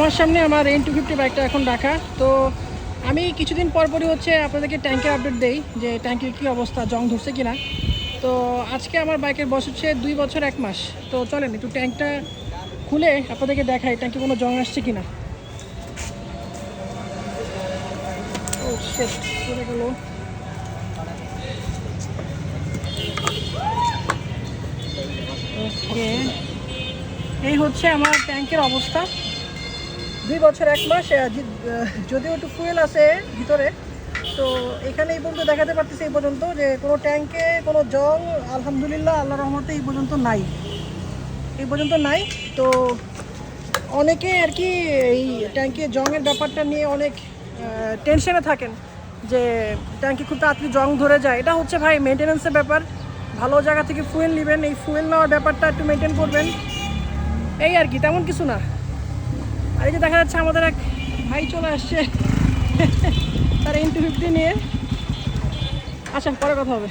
আমার সামনে আমার N250 বাইকটা এখন রাখা। তো আমি কিছুদিন পরপরই হচ্ছে আপনাদেরকে ট্যাঙ্কের আপডেট দেই যে ট্যাঙ্কের কী অবস্থা, জং ধরছে কিনা। তো আজকে আমার বাইকের বয়স হচ্ছে 2 বছর 1 মাস। তো চলেন একটু ট্যাঙ্কটা খুলে আপনাদেরকে দেখাই ট্যাঙ্কে কোনো জং আসছে কিনা। ও শিট, পড়ে গেল। ওকে, এই হচ্ছে আমার ট্যাঙ্কের অবস্থা। 2 বছর 1 মাস, যদিও একটু ফুয়েল আছে ভিতরে। তো এখানে এই পর্যন্ত দেখাতে পারতেছি এই পর্যন্ত যে কোনো ট্যাঙ্কে কোনো জং আলহামদুলিল্লাহ আল্লাহর রহমতে এই পর্যন্ত নাই। তো অনেকে আর কি এই ট্যাঙ্কে জংয়ের ব্যাপারটা নিয়ে অনেক টেনশনে থাকেন যে ট্যাঙ্কে খুব তাড়াতাড়ি জং ধরে যায়। এটা হচ্ছে ভাই মেনটেন্যান্সের ব্যাপার। ভালো জায়গা থেকে ফুয়েল নেবেন, এই ফুয়েল নেওয়ার ব্যাপারটা একটু মেনটেন করবেন, এই আর কি, তেমন কিছু না। আর এই যে দেখা যাচ্ছে আমাদের এক ভাই চলে আসছে তার N250 নিয়ে। আচ্ছা, পরে কথা হবে।